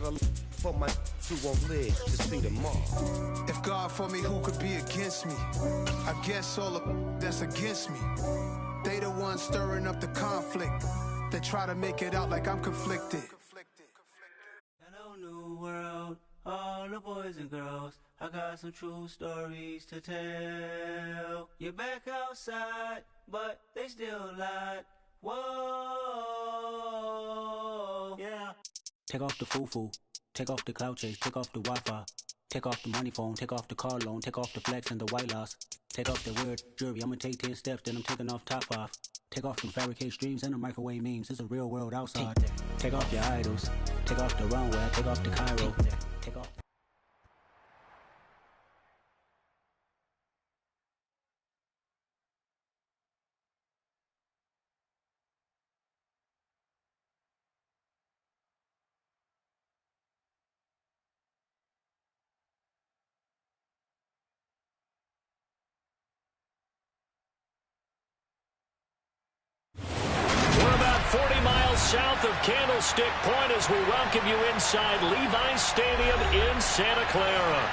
lot of for my who won't live to see tomorrow. If God for me, who could be against me? I guess all the that's against me. They the ones stirring up the conflict. They try to make it out like I'm conflicted. Hello, new world, all the boys and girls. I got some true stories to tell. You're back outside, but they still lied. Whoa, yeah. Take off the foo-foo, take off the cloud chase, take off the Wi-Fi, take off the money phone, take off the car loan, take off the flex and the white loss, take off the weird jewelry. I'ma take 10 steps, then I'm taking off top off. Take off them fabricate streams and the microwave memes. It's a real world outside. Take off your idols, take off the runway, take off the Cairo, take off. South of Candlestick Point as we welcome you inside Levi's Stadium in Santa Clara.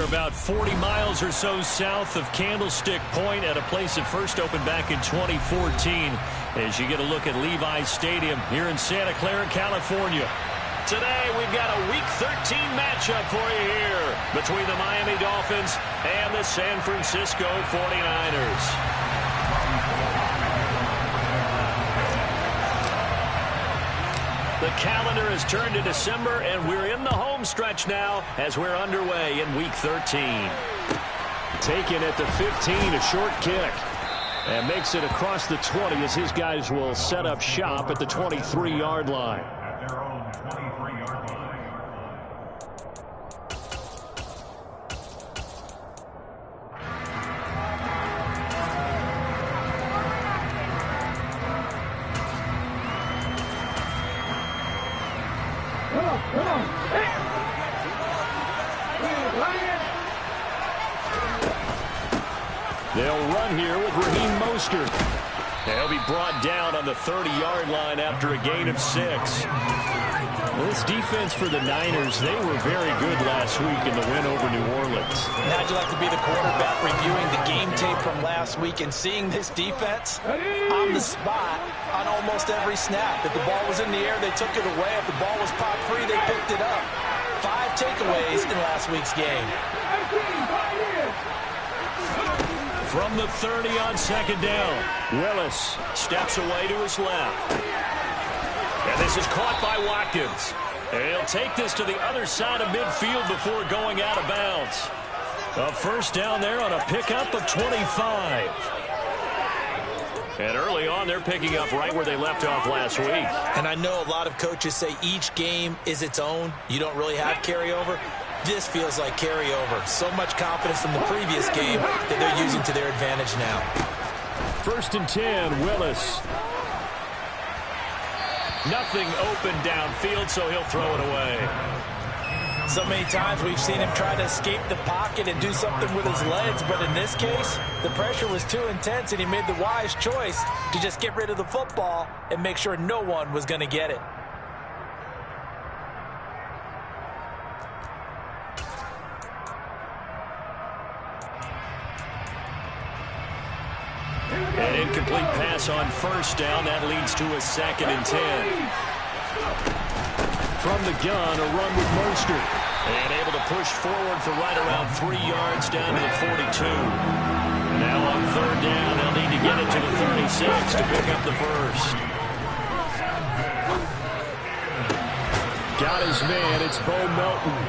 About 40 miles or so south of Candlestick Point at a place that first opened back in 2014 as you get a look at Levi's Stadium here in Santa Clara, California. Today we've got a Week 13 matchup for you here between the Miami Dolphins and the San Francisco 49ers. The calendar has turned to December, and we're in the home stretch now as we're underway in Week 13. Taken at the 15, a short kick. And makes it across the 20 as his guys will set up shop at the 23-yard line. They'll run here with Raheem Mostert. They'll be brought down on the 30-yard line after a gain of 6. This defense for the Niners, they were very good last week in the win over New Orleans. How'd you like to be the quarterback reviewing the game tape from last week and seeing this defense on the spot on almost every snap? If the ball was in the air, they took it away. If the ball was popped free, they picked it up. 5 takeaways in last week's game. From the 30 on second down, Willis steps away to his left. And this is caught by Watkins. And he'll take this to the other side of midfield before going out of bounds. A first down there on a pickup of 25. And early on, they're picking up right where they left off last week. And I know a lot of coaches say each game is its own. You don't really have carryover. This feels like carryover. So much confidence from the previous game that they're using to their advantage now. 1st and 10, Willis. Nothing open downfield, so he'll throw it away. So many times we've seen him try to escape the pocket and do something with his legs, but in this case, the pressure was too intense and he made the wise choice to just get rid of the football and make sure no one was going to get it. An incomplete pass on 1st down. That leads to a 2nd and 10. From the gun, a run with Mostert. And able to push forward for right around 3 yards down to the 42. Now on 3rd down, they'll need to get it to the 36 to pick up the first. Got his man. It's Bo Melton.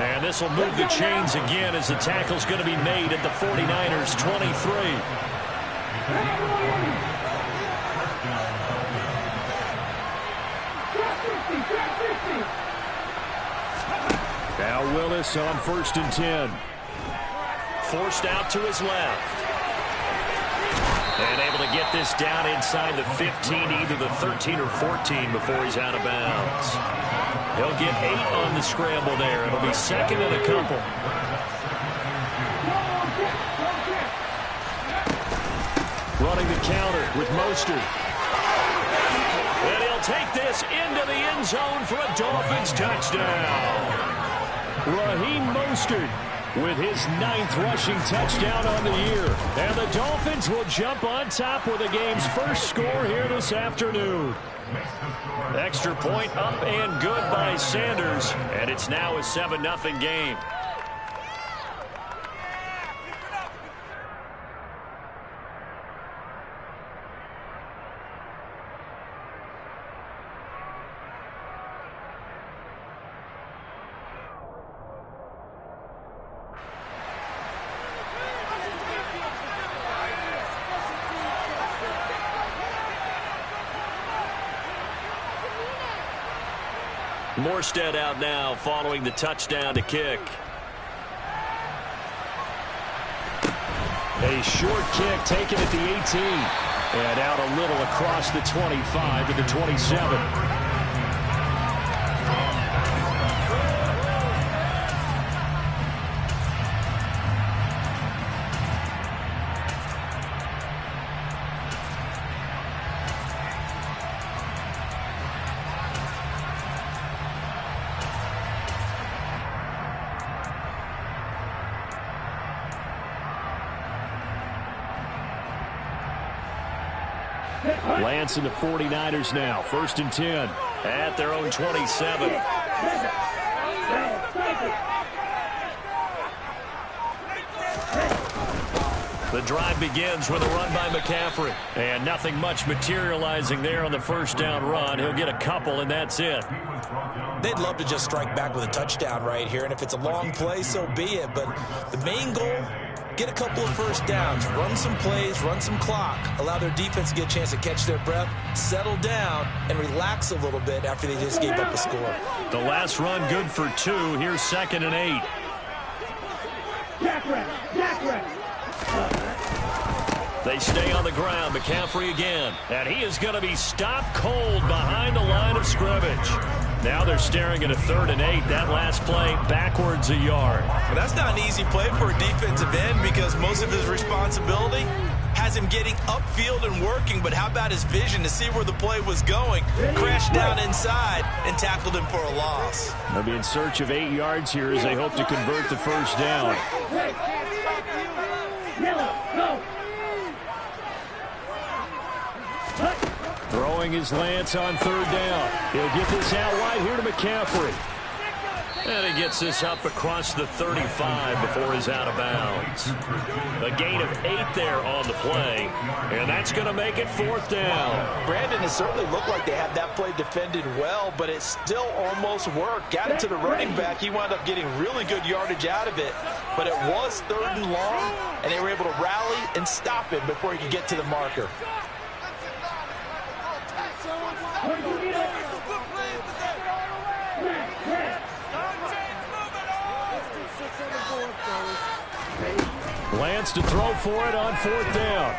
And this will move the chains again as the tackle's going to be made at the 49ers' 23. Now Willis on 1st and 10. Forced out to his left. And able to get this down inside the 15, either the 13 or 14 before he's out of bounds. He'll get 8 on the scramble there. It'll be 2nd and a couple. Running the counter with Mostert. And he'll take this into the end zone for a Dolphins touchdown. Raheem Mostert with his 9th rushing touchdown on the year. And the Dolphins will jump on top with the game's first score here this afternoon. Extra point up and good by Sanders. And it's now a 7-0 game. Morstead out now following the touchdown to kick. A short kick taken at the 18. And out a little across the 25 to the 27. Lance and the 49ers now. 1st and 10 at their own 27. The drive begins with a run by McCaffrey. And nothing much materializing there on the 1st down run. He'll get a couple, and that's it. They'd love to just strike back with a touchdown right here. And if it's a long play, so be it. But the main goal, get a couple of 1st downs, run some plays, run some clock, allow their defense to get a chance to catch their breath, settle down, and relax a little bit after they just gave up a score. The last run good for 2. Here's 2nd and 8. They stay on the ground. McCaffrey again. And he is going to be stopped cold behind the line of scrimmage. Now they're staring at a 3rd and 8. That last play backwards a yard. Well, that's not an easy play for a defensive end because most of his responsibility has him getting upfield and working. But how about his vision to see where the play was going? Crashed down inside and tackled him for a loss. They'll be in search of 8 yards here as they hope to convert the 1st down. Throwing his Lance on 3rd down. He'll get this out wide here to McCaffrey. And he gets this up across the 35 before he's out of bounds. A gain of 8 there on the play. And that's going to make it 4th down. Brandon, it certainly looked like they had that play defended well, but it still almost worked. Got it to the running back. He wound up getting really good yardage out of it. But it was 3rd and long, and they were able to rally and stop him before he could get to the marker. Lance to throw for it on 4th down.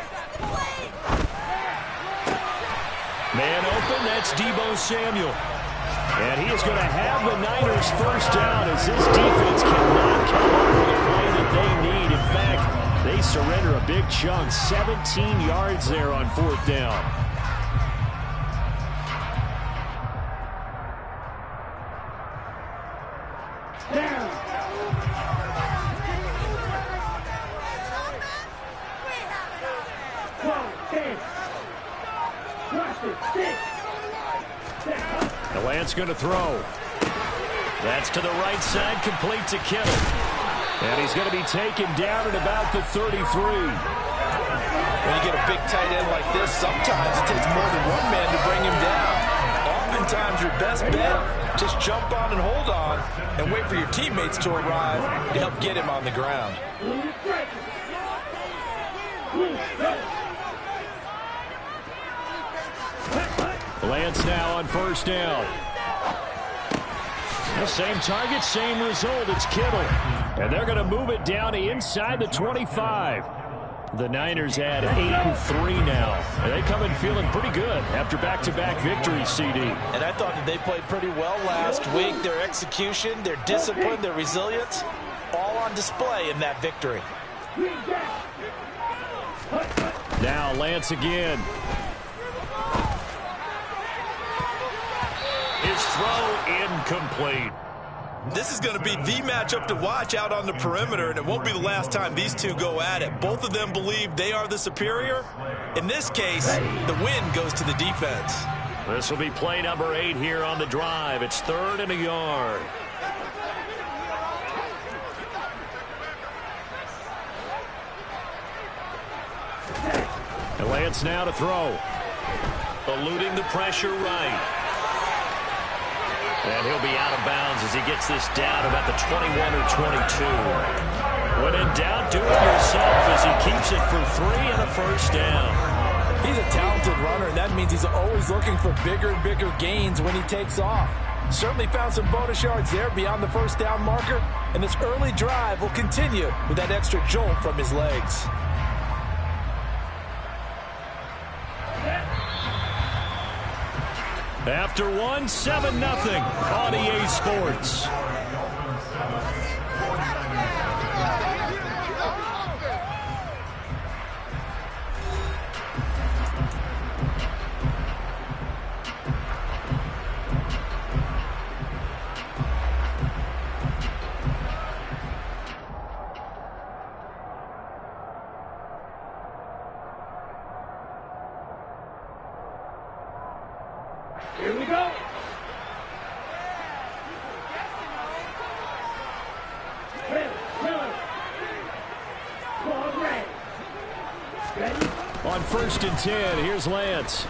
Man open, that's Deebo Samuel. And he is going to have the Niners first down as this defense cannot come up with a play that they need. In fact, they surrender a big chunk, 17 yards there on 4th down. Lance going to throw. That's to the right side, complete to Kittle. And he's going to be taken down at about the 33. When you get a big tight end like this, sometimes it takes more than one man to bring him down. Oftentimes your best bet, just jump on and hold on and wait for your teammates to arrive to help get him on the ground. Lance now on 1st down. The same target, same result. It's Kittle. And they're going to move it down to inside the 25. The Niners add 8-3 now. And they come in feeling pretty good after back-to-back victories, CD. And I thought that they played pretty well last week. Their execution, their discipline, their resilience, all on display in that victory. Now Lance again. His throw incomplete. This is going to be the matchup to watch out on the perimeter, and it won't be the last time these two go at it. Both of them believe they are the superior. In this case, the win goes to the defense. This will be play number 8 here on the drive. It's 3rd and a yard. And Lance now to throw. Eluding the pressure right. And he'll be out of bounds as he gets this down about the 21 or 22. When in doubt, do it yourself as he keeps it for 3 and a first down. He's a talented runner, and that means he's always looking for bigger and bigger gains when he takes off. Certainly found some bonus yards there beyond the first down marker, and this early drive will continue with that extra jolt from his legs. After 7-0 on EA Sports. Here we go. On 1st and 10, here's Lance.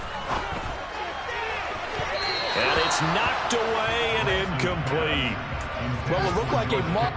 And it's knocked away and incomplete. Well, it looked like a mark.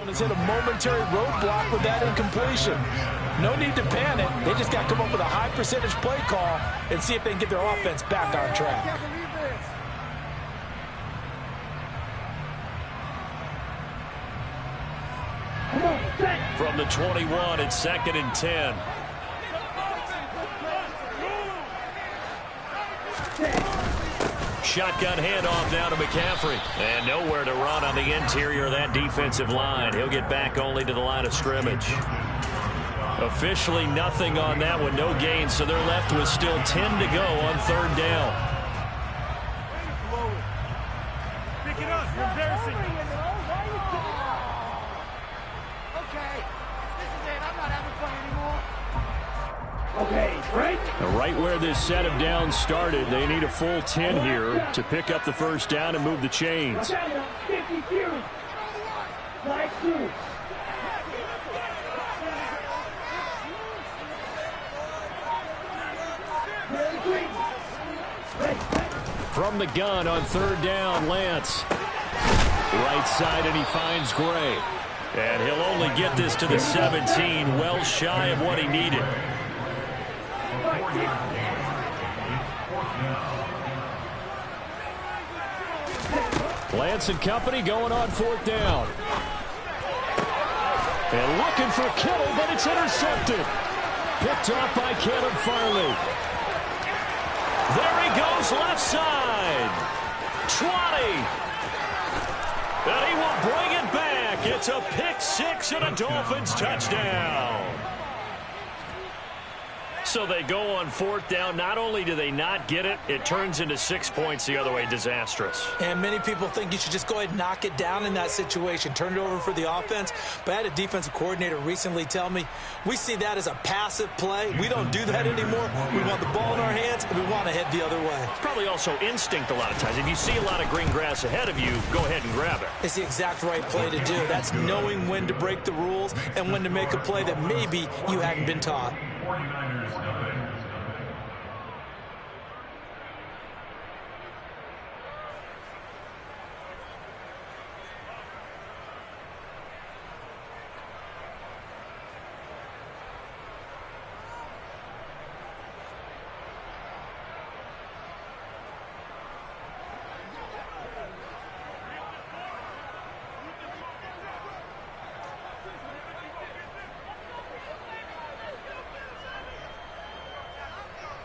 Has hit a momentary roadblock with that incompletion. No need to panic. They just got to come up with a high percentage play call and see if they can get their offense back on track. From the 21, it's 2nd and 10. Shotgun handoff now to McCaffrey. And nowhere to run on the interior of that defensive line. He'll get back only to the line of scrimmage. Officially nothing on that one, no gain, so they're left with still 10 to go on 3rd down. Pick it up, you're embarrassing. Okay, this is it. I'm not having fun anymore. Okay, right? Right where this set of downs started, they need a full 10 here to pick up the 1st down and move the chains. 52. Like 2. From the gun on 3rd down, Lance. Right side, and he finds Gray. And he'll only get this to the 17, well shy of what he needed. Lance and company going on 4th down. And looking for Kittle, but it's intercepted. Picked off by Caleb Farley. There he goes, left side. 20. And he will bring it back. It's a pick 6 and a Dolphins touchdown. So they go on 4th down. Not only do they not get it, it turns into 6 points the other way. Disastrous. And many people think you should just go ahead and knock it down in that situation. Turn it over for the offense. But I had a defensive coordinator recently tell me, we see that as a passive play. We don't do that anymore. We want the ball in our hands, and we want to head the other way. It's probably also instinct a lot of times. If you see a lot of green grass ahead of you, go ahead and grab it. It's the exact right play to do. That's knowing when to break the rules and when to make a play that maybe you hadn't been taught.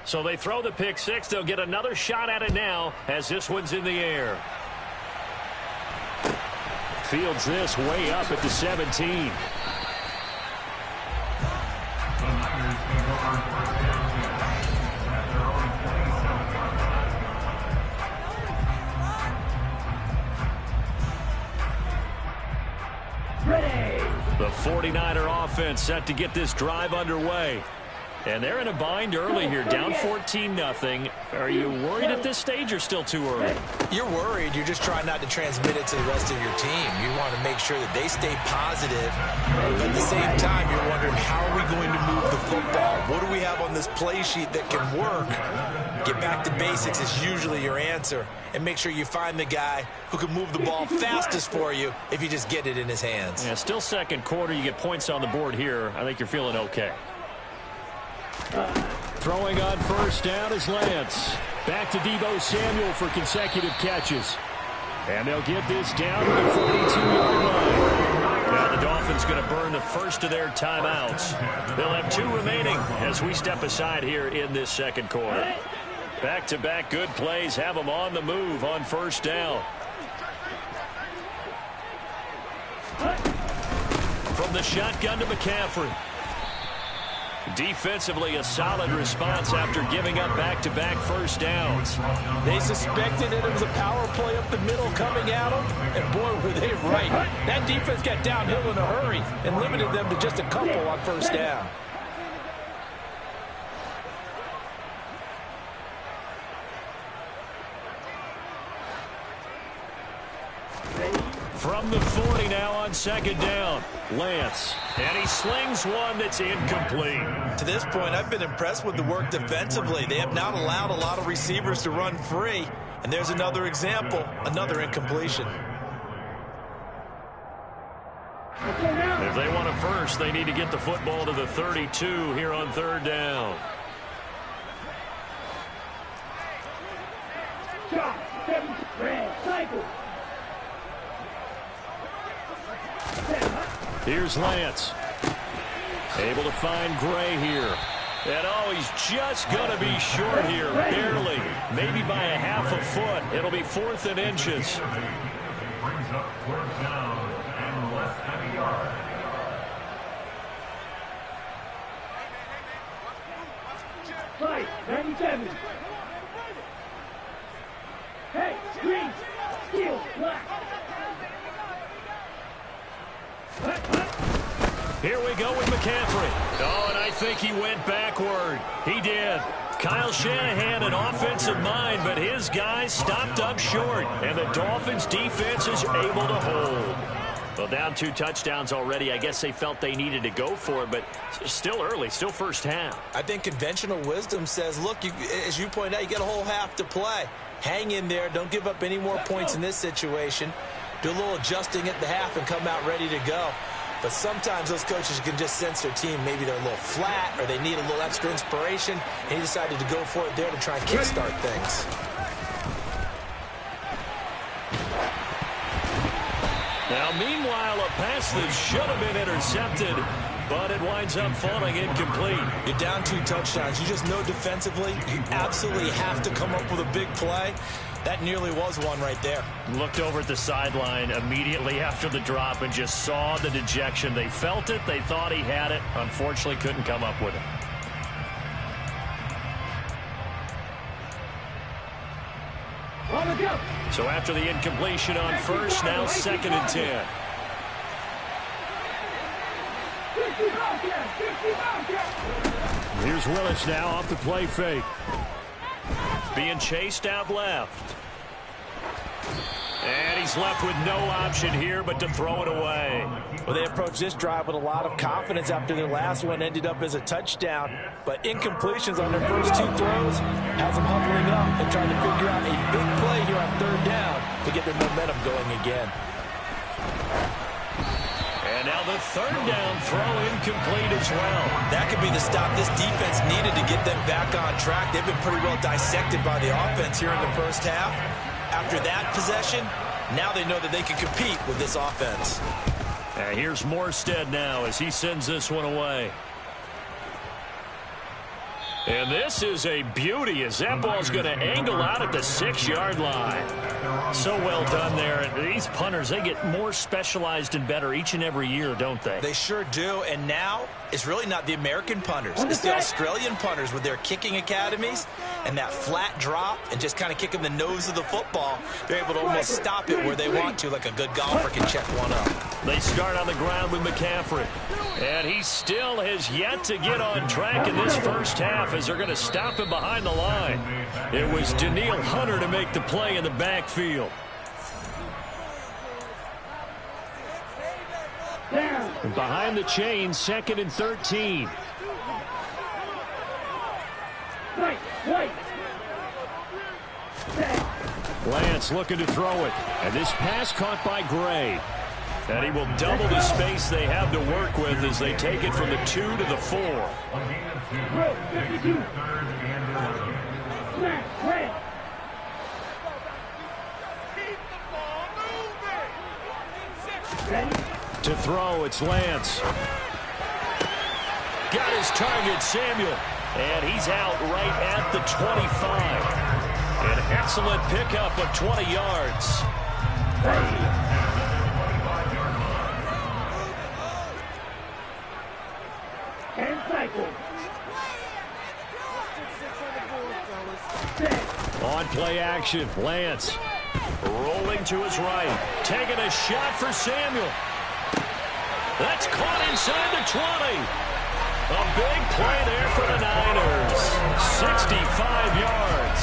So they throw the pick 6. They'll get another shot at it now as this one's in the air. Fields this way up at the 17. The 49er offense set to get this drive underway. And they're in a bind early here, down 14-0. Are you worried at this stage or still too early? You're worried. You're just trying not to transmit it to the rest of your team. You want to make sure that they stay positive. But at the same time, you're wondering, how are we going to move the football? What do we have on this play sheet that can work? Get back to basics is usually your answer. And make sure you find the guy who can move the ball fastest for you if you just get it in his hands. Yeah, still 2nd quarter. You get points on the board here. I think you're feeling okay. Throwing on 1st down is Lance. Back to Deebo Samuel for consecutive catches. And they'll get this down to the 42-yard line. Now the Dolphins going to burn the first of their timeouts. They'll have 2 remaining as we step aside here in this 2nd quarter. Back-to-back good plays have them on the move on 1st down. From the shotgun to McCaffrey. Defensively, a solid response after giving up back-to-back 1st downs. They suspected it was a power play up the middle coming at them, and boy, were they right. That defense got downhill in a hurry and limited them to just a couple on 1st down. From the 40 now on 2nd down, Lance. And he slings one that's incomplete. To this point, I've been impressed with the work defensively. They have not allowed a lot of receivers to run free. And there's another example, another incompletion. If they want a first, they need to get the football to the 32 here on 3rd down. Here's Lance. Able to find Gray here. And oh, he's just going to be short here, barely. Maybe by a half a foot. It'll be 4th and inches. Brings up 4th down and less than a yard. Right, 97. Hey, green, steel, black. Here we go with McCaffrey. Oh, and I think he went backward. He did. Kyle Shanahan, an offensive mind, but his guys stopped up short, and the Dolphins' defense is able to hold. Well, down 2 touchdowns already. I guess they felt they needed to go for it, but still early, still first half. I think conventional wisdom says, look, as you point out, you got a whole half to play. Hang in there. Don't give up any more points in this situation. Do a little adjusting at the half and come out ready to go. But sometimes those coaches can just sense their team. Maybe they're a little flat or they need a little extra inspiration. And he decided to go for it there to try and kickstart things. Now, meanwhile, a pass that should have been intercepted, but it winds up falling incomplete. You're down 2 touchdowns. You just know defensively you absolutely have to come up with a big play. That nearly was one right there. Looked over at the sideline immediately after the drop and just saw the dejection. They felt it. They thought he had it. Unfortunately, couldn't come up with it. So after the incompletion on first, now 2nd and 10. Here's Willis now off the play fake. Being chased out left. And he's left with no option here but to throw it away. Well, they approached this drive with a lot of confidence after their last one ended up as a touchdown. But incompletions on their first 2 throws has them huddling up and trying to figure out a big play here on 3rd down to get their momentum going again. And now the 3rd down throw incomplete as well. That could be the stop this defense needed to get them back on track. They've been pretty well dissected by the offense here in the first half. After that possession, now they know that they can compete with this offense. And here's Morstead now as he sends this one away. And this is a beauty as that ball's going to angle out at the 6-yard line. So well done there. And these punters, they get more specialized and better each and every year, don't they? They sure do. And now it's really not the American punters. It's the Australian punters with their kicking academies and that flat drop and just kind of kicking the nose of the football. They're able to almost stop it where they want to, like a good golfer can check one up. They start on the ground with McCaffrey. And he still has yet to get on track in this first half as they're going to stop him behind the line. It was Danielle Hunter to make the play in the backfield. And behind the chain, 2nd and 13. Lance looking to throw it. And this pass caught by Gray. And he will double the space they have to work with as they take it from the 2 to the 4. To throw, it's Lance. Got his target, Samuel. And he's out right at the 25. An excellent pickup of 20 yards. On play action, Lance rolling to his right, taking a shot for Samuel. That's caught inside the 20. A big play there for the Niners. 65 yards.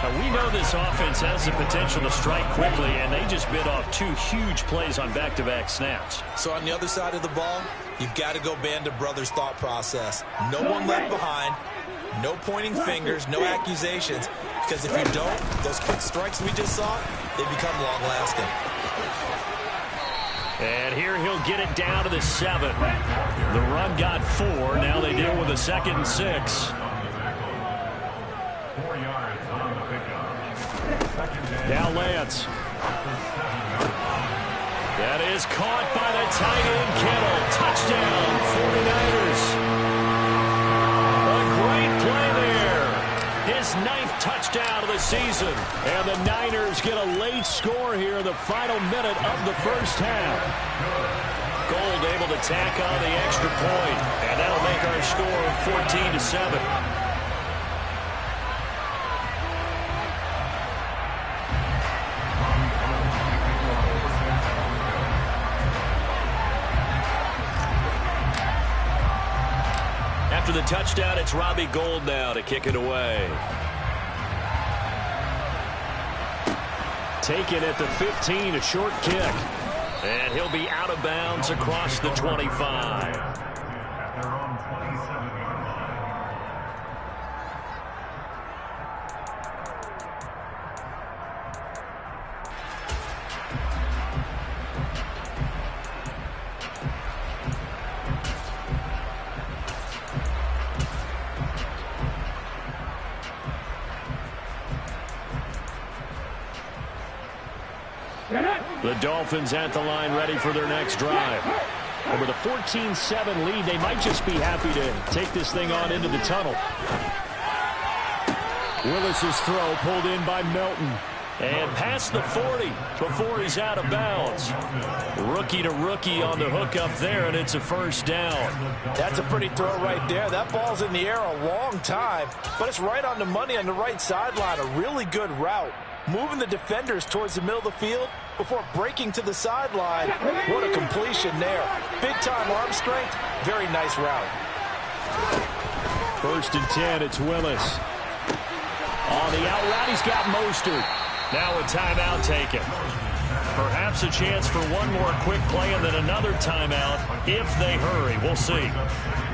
Now, we know this offense has the potential to strike quickly, and they just bit off 2 huge plays on back-to-back snaps. So on the other side of the ball, you've got to go Band of Brothers thought process. No one left behind. No pointing fingers, no accusations, because if you don't, those quick strikes we just saw, they become long-lasting. And here he'll get it down to the 7. The run got 4. Now they deal with a 2nd and 6. 4 yards on the pickup. Now Lance. That is caught by the tight end, Kittle. Touchdown, 49ers. A great play there. His 9th touchdown of the season. And the Niners get a late score here in the final minute of the first half. Gold able to tack on the extra point. And that'll make our score 14-7. After the touchdown, it's Robbie Gould now to kick it away. Taken at the 15, a short kick. And he'll be out of bounds across the 25. At their own 27-yard line. The Dolphins at the line ready for their next drive. And with a 14-7 lead, they might just be happy to take this thing on into the tunnel. Willis's throw pulled in by Melton. And past the 40 before he's out of bounds. Rookie to rookie on the hook up there, and it's a first down. That's a pretty throw right there. That ball's in the air a long time, but it's right on the money on the right sideline. A really good route. Moving the defenders towards the middle of the field before breaking to the sideline. What a completion there. Big-time arm strength. Very nice route. 1st and 10, it's Willis. On the out route, he's got Mostert. Now a timeout taken. Perhaps a chance for one more quick play and then another timeout if they hurry. We'll see.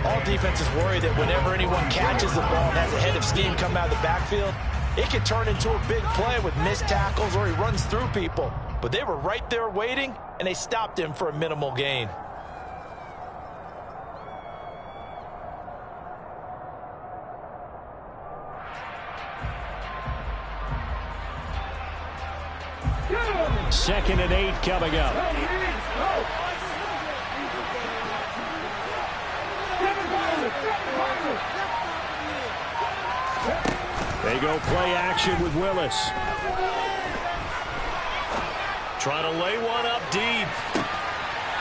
All defenses worry that whenever anyone catches the ball and has a head of steam come out of the backfield, it can turn into a big play with missed tackles or he runs through people. But they were right there waiting, and they stopped him for a minimal gain. Second and 8 coming up. They go play action with Willis. Trying to lay one up deep.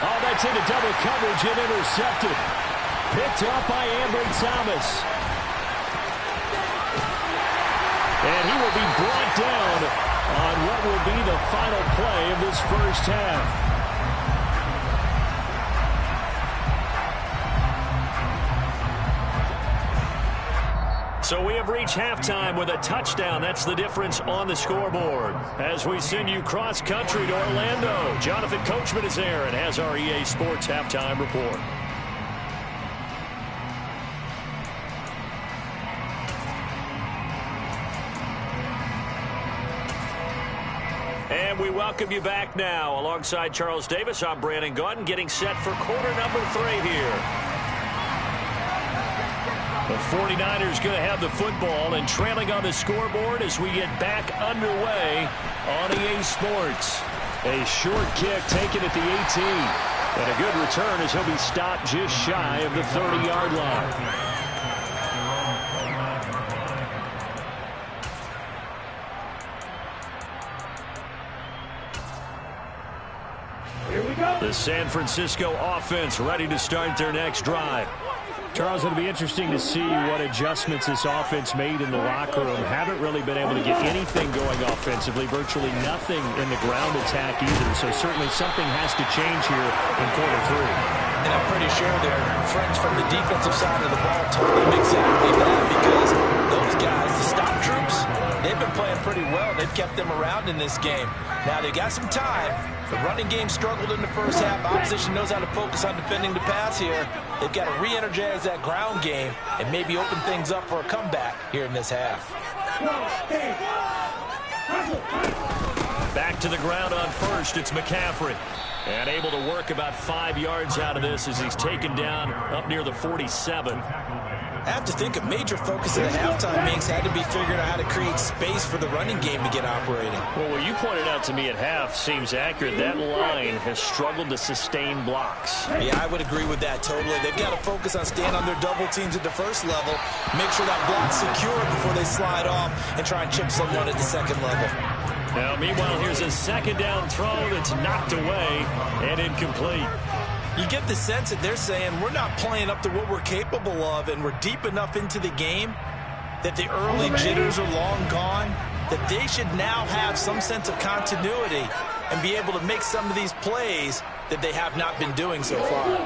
Oh, that's into double coverage and intercepted. Picked up by Ambry Thomas. And he will be brought down on what will be the final play of this first half. So we have reached halftime with a touchdown. That's the difference on the scoreboard. As we send you cross-country to Orlando, Jonathan Coachman is there and has our EA Sports halftime report. And we welcome you back now. Alongside Charles Davis, I'm Brandon Gaudin, getting set for quarter number 3 here. The 49ers going to have the football and trailing on the scoreboard as we get back underway on EA Sports. A short kick taken at the 18. And a good return as he'll be stopped just shy of the 30-yard line. Here we go. The San Francisco offense ready to start their next drive. Charles, it'll be interesting to see what adjustments this offense made in the locker room. Haven't really been able to get anything going offensively, virtually nothing in the ground attack either. So certainly something has to change here in quarter 3. And I'm pretty sure their friends from the defensive side of the ball told them exactly that, because those guys, the stop troops, they've been playing pretty well. They've kept them around in this game. Now they got some time. The running game struggled in the first half. Opposition knows how to focus on defending the pass here. They've got to re-energize that ground game and maybe open things up for a comeback here in this half. Back back to the ground on first. It's McCaffrey. And able to work about 5 yards out of this as he's taken down up near the 47. I have to think a major focus of the halftime mix had to be figuring out how to create space for the running game to get operating. Well, what you pointed out to me at half seems accurate. That line has struggled to sustain blocks. Yeah, I would agree with that totally. They've got to focus on staying on their double teams at the first level, make sure that block's secure before they slide off and try and chip someone at the second level. Now, meanwhile, here's a second down throw that's knocked away and incomplete. You get the sense that they're saying we're not playing up to what we're capable of, and we're deep enough into the game that the early jitters are long gone, that they should now have some sense of continuity and be able to make some of these plays that they have not been doing so far.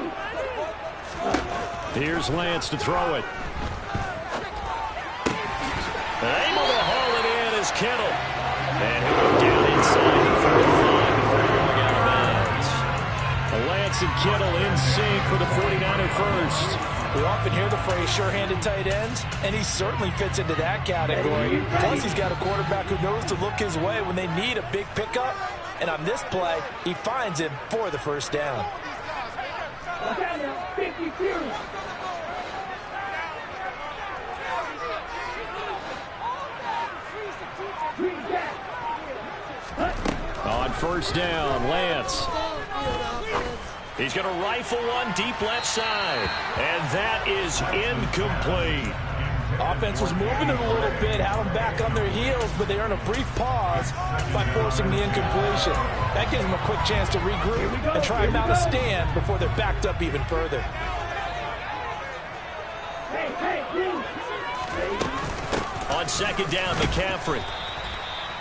Here's Lance to throw it. Able to haul it in is Kittle. And he'll go down inside the 45 before going out of bounds. Lance and Kittle in sync for the 49er first. We often hear the phrase sure-handed tight ends, and he certainly fits into that category. Plus, he's got a quarterback who knows to look his way when they need a big pickup. And on this play, he finds him for the first down. On first down, Lance. He's going to rifle one deep left side. And that is incomplete. Offense was moving it a little bit, had them back on their heels, but they earn a brief pause by forcing the incompletion. That gives them a quick chance to regroup and try and mount a stand before they're backed up even further. On second down, McCaffrey.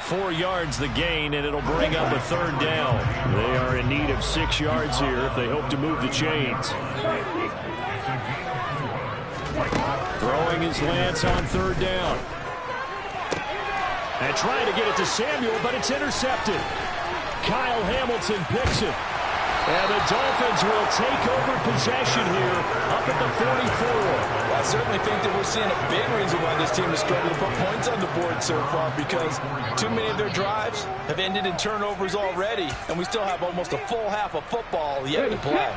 4 yards the gain, and it'll bring up a third down. They are in need of 6 yards here if they hope to move the chains. Throwing his Lance on third down. And trying to get it to Samuel, but it's intercepted. Kyle Hamilton picks it. And the Dolphins will take over possession here up at the 44. Well, I certainly think that we're seeing a big reason why this team has struggled to put points on the board so far, because too many of their drives have ended in turnovers already, and we still have almost a full half of football yet to play.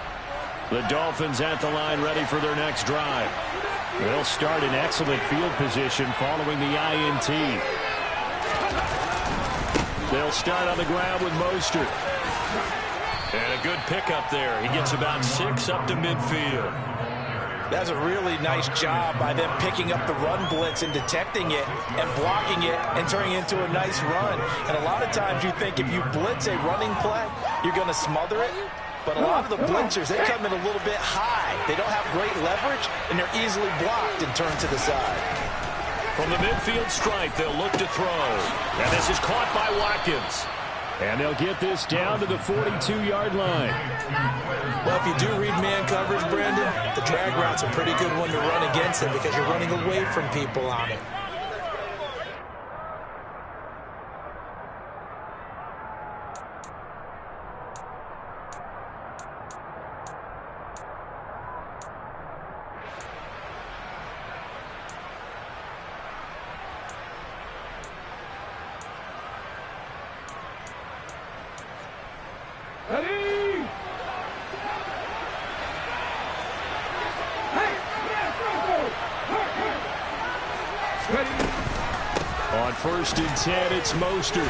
The Dolphins at the line ready for their next drive. They'll start in excellent field position following the INT. They'll start on the ground with Mostert. And a good pickup there. He gets about 6 up to midfield. That's a really nice job by them picking up the run blitz and detecting it and blocking it and turning it into a nice run. And a lot of times you think if you blitz a running play, you're going to smother it. But a lot of the blitzers, they come in a little bit high. They don't have great leverage, and they're easily blocked and turned to the side. From the midfield stripe, they'll look to throw. And this is caught by Watkins. And they'll get this down to the 42-yard line. Well, if you do read man coverage, Brandon, the drag route's a pretty good one to run against it because you're running away from people on it. On first and 10, it's Mostert.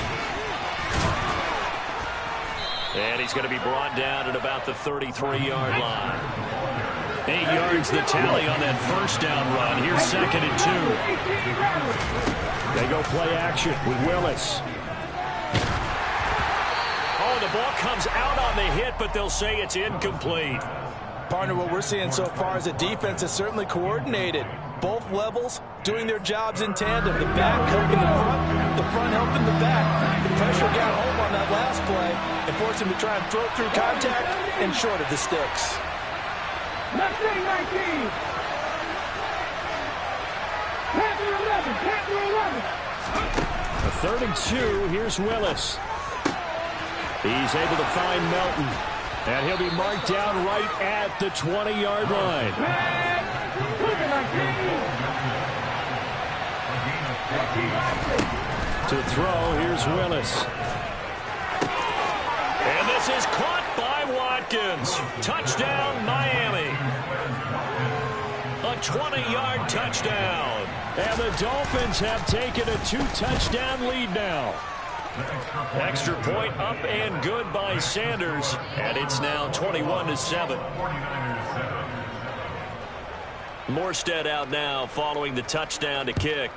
And he's going to be brought down at about the 33-yard line. 8 yards the tally on that first down run. Here's second and 2. They go play action with Willis. Oh, the ball comes out on the hit, but they'll say it's incomplete. Partner, what we're seeing so far is the defense is certainly coordinated. Both levels doing their jobs in tandem. The back helping the front helping the back. The pressure got home on that last play and forced him to try and throw through contact and short of the sticks. 19. Panther 11. A third and 2. Here's Willis. He's able to find Melton. And he'll be marked down right at the 20-yard line. To throw, here's Willis. This is caught by Watkins. Touchdown, Miami. A 20-yard touchdown. And the Dolphins have taken a 2-touchdown lead now. Extra point up and good by Sanders. And it's now 21-7. Morstead out now following the touchdown to kick.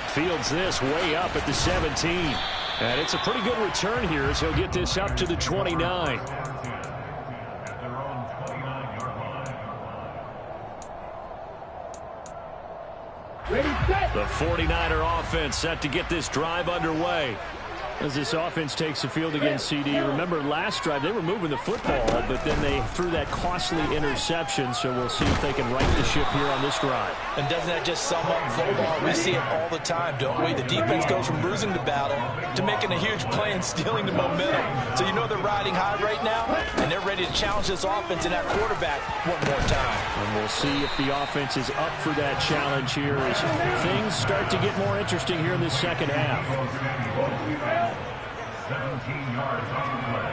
Fields this way up at the 17. And it's a pretty good return here as he'll get this up to the 29. The 49er offense set to get this drive underway. As this offense takes the field against CD. Remember last drive they were moving the football, but then they threw that costly interception. So we'll see if they can right the ship here on this drive. And doesn't that just sum up football? We see it all the time, don't we? The defense goes from losing the battle to making a huge play and stealing the momentum. So you know they're riding high right now, and they're ready to challenge this offense and that quarterback one more time. And we'll see if the offense is up for that challenge here as things start to get more interesting here in this second half. 17 yards on the play.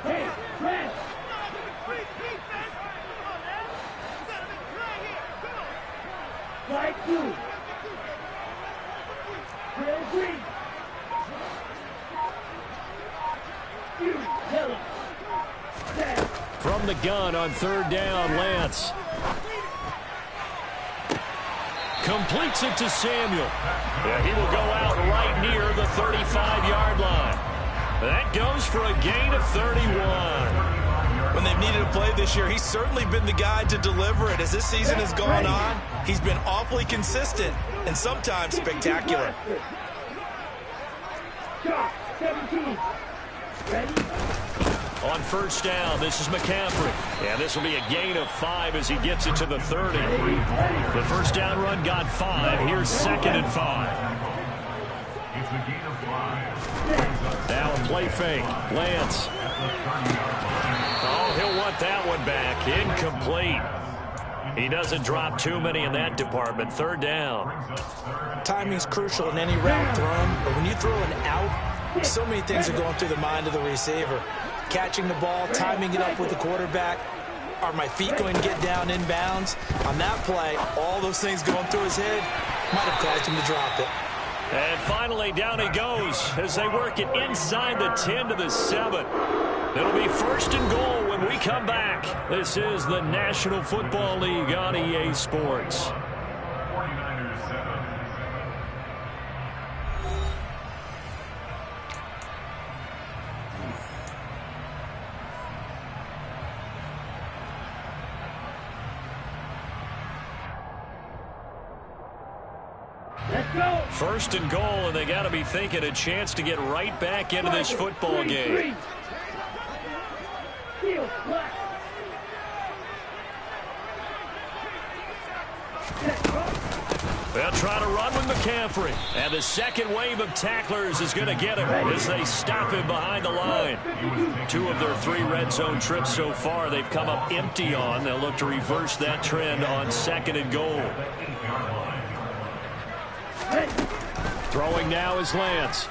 Hey, man. Strike 2. Drill 3. You tell him. From the gun on third down, Lance. Completes it to Samuel. Yeah, he will go out right near the 35-yard line. That goes for a gain of 31. When they've needed a play this year, he's certainly been the guy to deliver it. As this season has gone on, he's been awfully consistent and sometimes spectacular. 17. Ready? On first down, this is McCaffrey. Yeah, this will be a gain of 5 as he gets it to the 30. The first down run got 5. Here's 2nd and 5. It's a gain of 5. Now a play fake. Lance. Oh, he'll want that one back. Incomplete. He doesn't drop too many in that department. Third down. Timing's crucial in any route thrown, but when you throw an out, so many things are going through the mind of the receiver. Catching the ball, timing it up with the quarterback. Are my feet going to get down in bounds? On that play, all those things going through his head might have caused him to drop it. And finally, down he goes as they work it inside the 10 to the 7. It'll be 1st and goal when we come back. This is the National Football League on EA Sports. 49ers 7. Let's go. 1st and goal, and they got to be thinking a chance to get right back into this football game. They'll try to run with McCaffrey. And the second wave of tacklers is going to get him as they stop him behind the line. 2 of their 3 red zone trips so far they've come up empty on. They'll look to reverse that trend on 2nd and goal. Throwing now is Lance.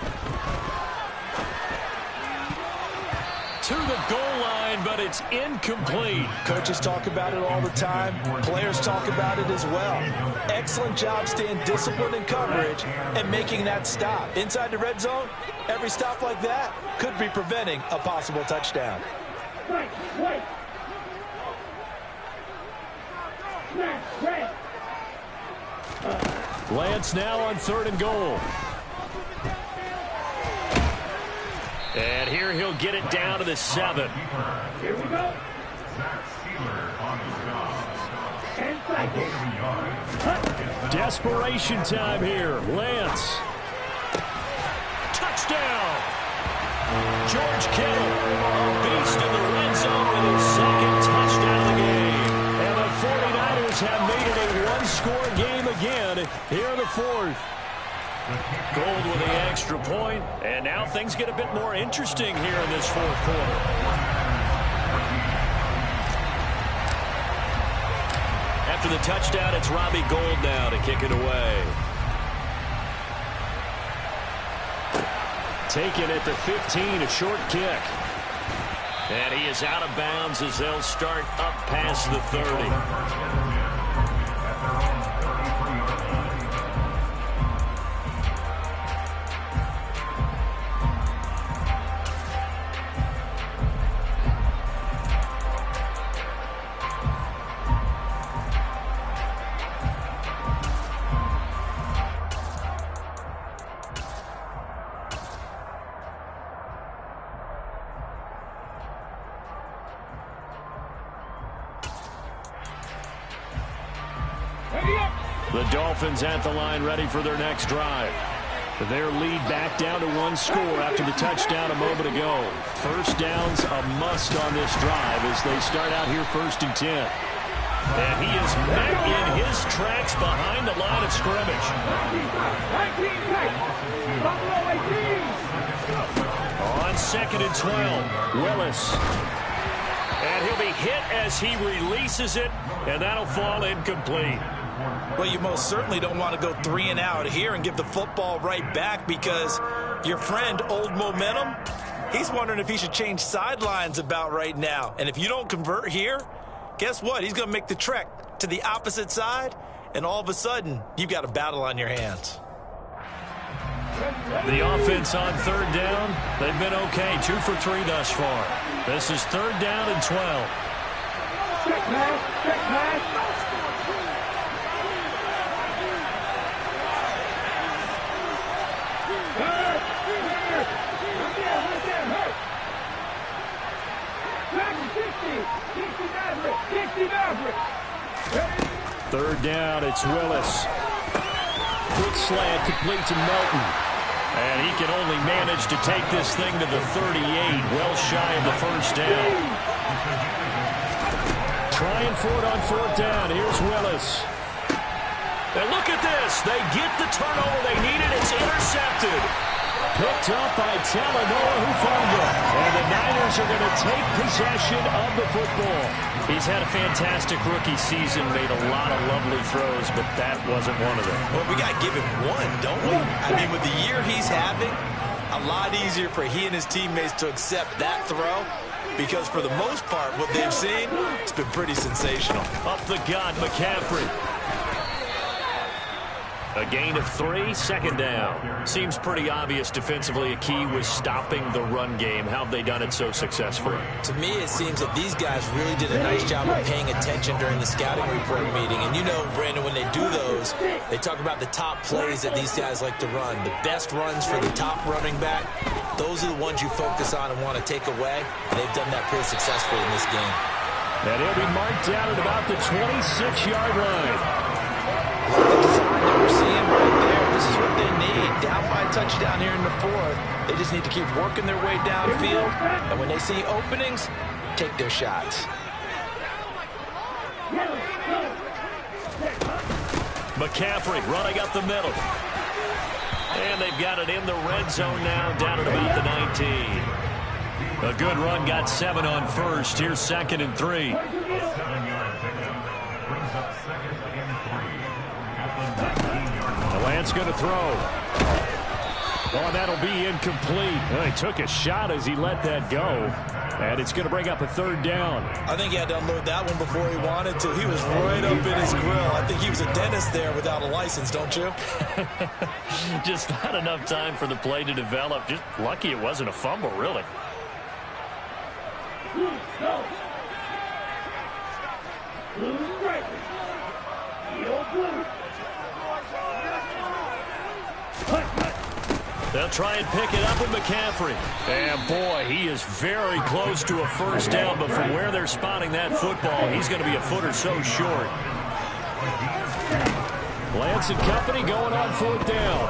To the goal line, but it's incomplete. Coaches talk about it all the time. Players talk about it as well. Excellent job staying disciplined in coverage and making that stop. Inside the red zone, every stop like that could be preventing a possible touchdown. Wait. Lance now on 3rd and goal. And here he'll get it down to the 7. Here we go. Desperation time here. Lance. Touchdown. George Kittle, a beast in the red zone with his 2nd touchdown of the game. And the 49ers have made it a one-score game again here in the 4th. Gold with the extra point, and now things get a bit more interesting here in this 4th quarter. After the touchdown, it's Robbie Gould now to kick it away. taken at the 15, a short kick. And he is out of bounds as they'll start up past the 30. The Dolphins at the line ready for their next drive. Their lead back down to 1 score after the touchdown a moment ago. First down's a must on this drive as they start out here 1st and 10. And he is met in his tracks behind the line of scrimmage. On 2nd and 12, Willis. And he'll be hit as he releases it, and that'll fall incomplete. Well, you most certainly don't want to go 3 and out here and give the football right back because your friend, Old Momentum, he's wondering if he should change sidelines about right now. And if you don't convert here, guess what? He's going to make the trek to the opposite side, and all of a sudden, you've got a battle on your hands. The offense on 3rd down, they've been okay. 2 for 3 thus far. This is 3rd down and 12. Check pass. Third down, it's Willis. Quick slant complete to Melton. And he can only manage to take this thing to the 38, well shy of the first down. Trying for it on 4th down. Here's Willis. And look at this. They get the turnover they needed. It's intercepted. Picked up by Talanoa Hufanga. And the Niners are going to take possession of the football. He's had a fantastic rookie season, made a lot of lovely throws, but that wasn't one of them. Well, we got to give him one, don't we? I mean, with the year he's having, a lot easier for he and his teammates to accept that throw because for the most part, what they've seen, it's been pretty sensational. Up the gut, McCaffrey. A gain of 3, 2nd down. Seems pretty obvious defensively a key was stopping the run game. How have they done it so successfully? To me, it seems that these guys really did a nice job of paying attention during the scouting report meeting. And you know, Brandon, when they do those, they talk about the top plays that these guys like to run. The best runs for the top running back, those are the ones you focus on and want to take away. And they've done that pretty successfully in this game. And he'll be marked down at about the 26-yard line. The design that we're seeing right there, this is what they need. Down by a touchdown here in the 4th. They just need to keep working their way downfield. And when they see openings, take their shots. McCaffrey running up the middle. And they've got it in the red zone now, down at about the 19. A good run, got 7 on 1st. Here's 2nd and 3. Lance going to throw. Oh, that'll be incomplete. Well, he took a shot as he let that go. And it's going to bring up a 3rd down. I think he had to unload that one before he wanted to. He was right up in his grill. I think he was a dentist there without a license, don't you? Just not enough time for the play to develop. Just lucky it wasn't a fumble, really. They'll try and pick it up with McCaffrey. And, boy, he is very close to a first down, but from where they're spotting that football, he's going to be a foot or so short. Lance and company going on 4th down.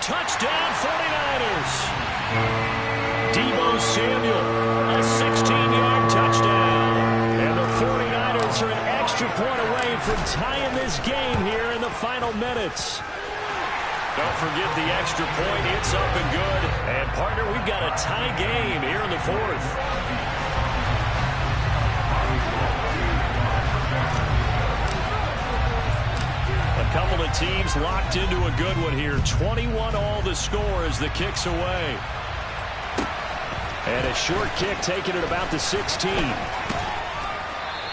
Touchdown, 49ers. Deebo Samuel, a 16-yard touchdown. And the 49ers are an extra point away from tying this game here in the final minutes. Don't forget the extra point. It's up and good. And, partner, we've got a tie game here in the 4th. A couple of teams locked into a good one here. 21 all the score as the kick's away. And a short kick taken at about the 16.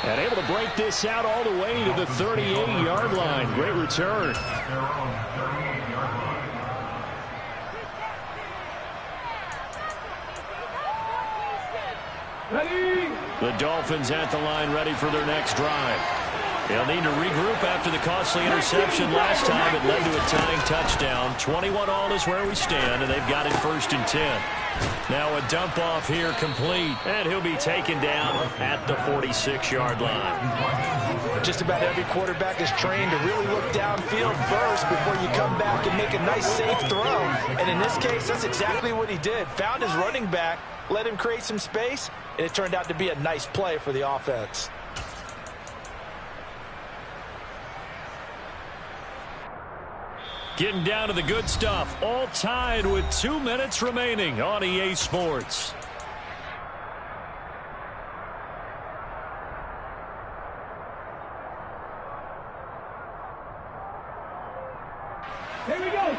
And able to break this out all the way to the 38-yard line. Great return. The Dolphins at the line, ready for their next drive. They'll need to regroup after the costly interception last time. It led to a tying touchdown. 21 all is where we stand, and they've got it 1st and 10. Now a dump off here complete, and he'll be taken down at the 46-yard line. Just about every quarterback is trained to really look downfield first before you come back and make a nice safe throw. And in this case, that's exactly what he did. Found his running back, let him create some space, and it turned out to be a nice play for the offense. Getting down to the good stuff, all tied with 2 minutes remaining on EA Sports. Here we go.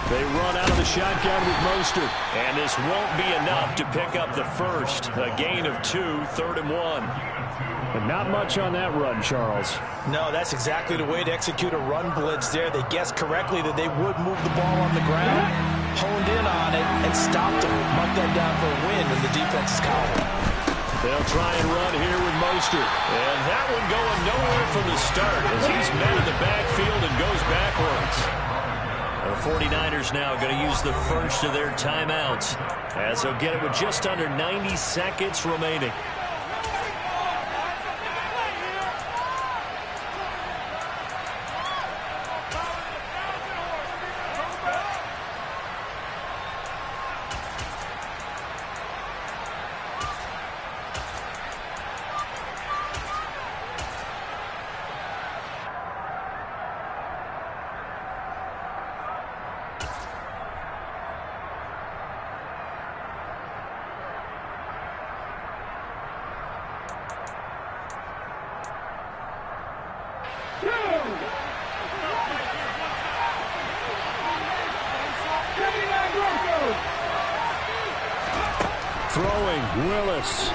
They run out of the shotgun with Mostert. And this won't be enough to pick up the first. A gain of 2, 3rd and 1. But not much on that run, Charles. No, that's exactly the way to execute a run blitz there. They guessed correctly that they would move the ball on the ground, honed in on it, and stopped them. Marked that down for a win in the defense's column. They'll try and run here with Mostert. And that one going nowhere from the start as he's met in the backfield and goes backwards. The 49ers now going to use the first of their timeouts as they'll get it with just under 90 seconds remaining. Throwing, Willis.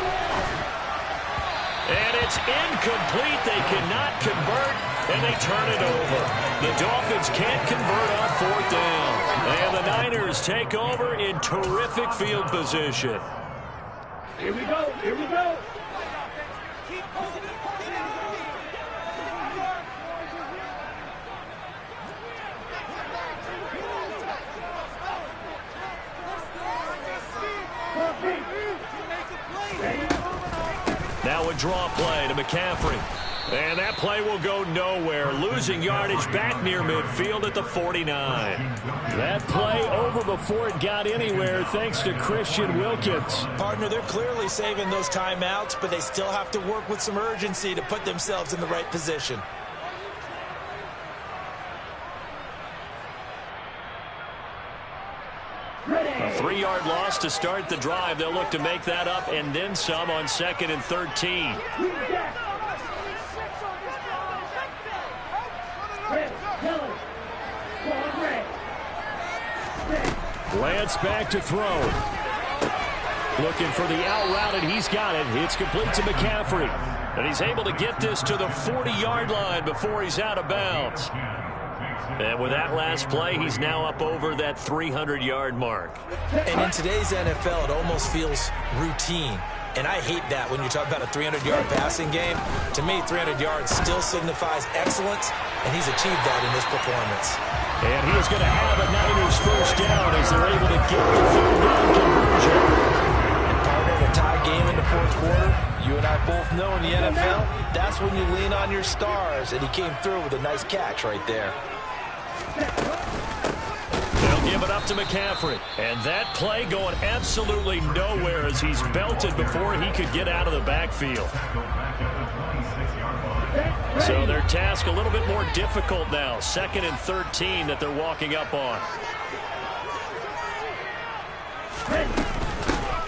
And it's incomplete. They cannot convert, and they turn it over. The Dolphins can't convert on 4th down. And the Niners take over in terrific field position. Here we go. Here we go. Now a draw play to McCaffrey. And that play will go nowhere. Losing yardage back near midfield at the 49. That play over before it got anywhere thanks to Christian Wilkins. Partner, they're clearly saving those timeouts, but they still have to work with some urgency to put themselves in the right position. A 3-yard loss to start the drive. They'll look to make that up and then some on 2nd and 13. Lance back to throw. Looking for the out route, and he's got it. It's complete to McCaffrey. And he's able to get this to the 40-yard line before he's out of bounds. And with that last play, he's now up over that 300-yard mark. And in today's NFL, it almost feels routine. And I hate that when you talk about a 300-yard passing game. To me, 300 yards still signifies excellence, and he's achieved that in this performance. And he is going to have a Niners first down as they're able to get the 3rd down conversion. And partner, in a tie game in the 4th quarter, you and I both know in the NFL, that's when you lean on your stars, and he came through with a nice catch right there. They'll give it up to McCaffrey. And that play going absolutely nowhere as he's belted before he could get out of the backfield. So their task a little bit more difficult now. 2nd and 13 that they're walking up on.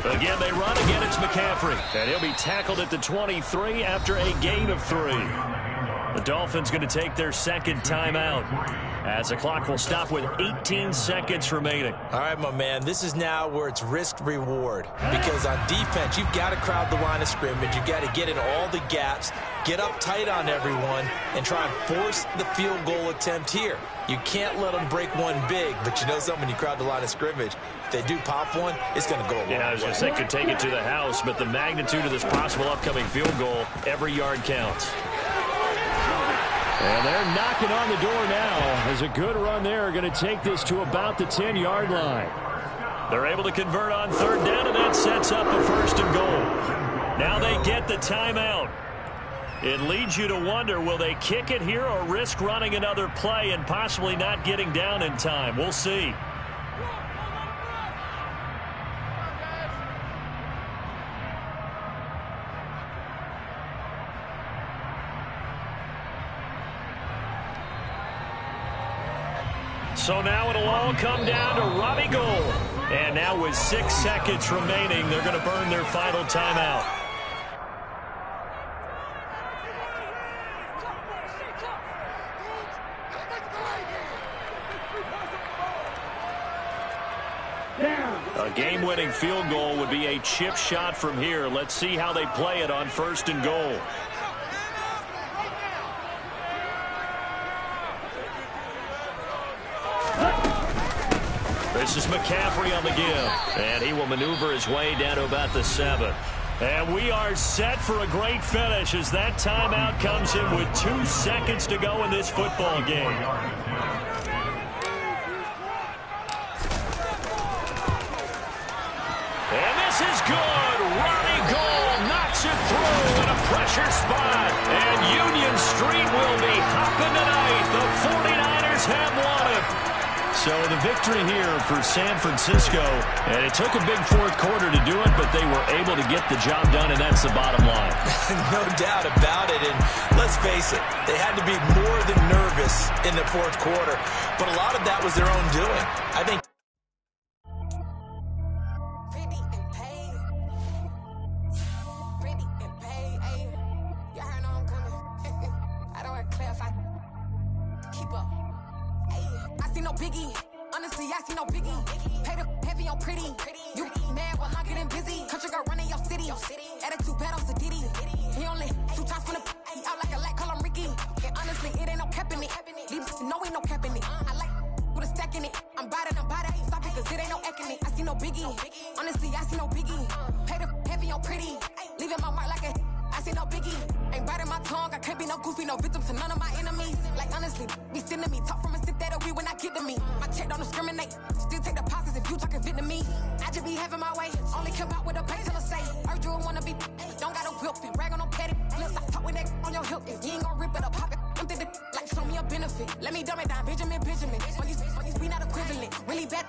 Again, they run. Again, it's McCaffrey. And he'll be tackled at the 23 after a gain of 3. The Dolphins going to take their second timeout as the clock will stop with 18 seconds remaining. All right, my man, this is now where it's risk-reward. Because on defense, you've got to crowd the line of scrimmage. You've got to get in all the gaps, get up tight on everyone, and try and force the field goal attempt here. You can't let them break one big, but you know something, when you crowd the line of scrimmage, if they do pop one, it's going to go a long way. Yeah, I was going to say could take it to the house, but the magnitude of this possible upcoming field goal, every yard counts. And they're knocking on the door now as a good run there. Going to take this to about the 10-yard line. They're able to convert on third down, and that sets up a first and goal. Now they get the timeout. It leads you to wonder, will they kick it here or risk running another play and possibly not getting down in time? We'll see. So now it'll all come down to Robbie Gould. And now with 6 seconds remaining, they're going to burn their final timeout. A game-winning field goal would be a chip shot from here. Let's see how they play it on first and goal. This is McCaffrey on the give, and he will maneuver his way down to about the 7. And we are set for a great finish as that timeout comes in with 2 seconds to go in this football game. And this is good. Robbie Gould knocks it through in a pressure spot. And Union Street will be hopping tonight. The 49ers have won it. So the victory here for San Francisco, and it took a big fourth quarter to do it, but they were able to get the job done, and that's the bottom line. No doubt about it, and let's face it, they had to be more than nervous in the fourth quarter, but a lot of that was their own doing. I think Biggie, honestly, I see no biggie. Pay the heavy on pretty. You mad while I'm getting busy. Country girl running your city. Attitude bad on Sadiddy. He only 2 times from the he out like a light, call him Ricky. And honestly, it ain't no cap in it. These know ain't no cap in it. I like with a stack in it. I'm bad. Stop it, cause it ain't no eck in it. I see no biggie. Honestly, I see no biggie. Pay the heavy on pretty. Leaving my mark like a I see no biggie. Ain't biting my tongue. I can't be no goofy, no victim to none of my enemies. Like honestly, be sending me talk from a stick that'll be when I get to me. My check don't discriminate. Still take deposits if you talking Vietnamese. I just be having my way. Only care about what the pay teller say. Urge you wanna be. Don't got a whip and rag on no petty. Let's stop talk with that on your hip. If you ain't gon' rip it up, pop it. Empty the like show me a benefit. Let me dumb it down, Benjamin. Money's we not equivalent. Really bad.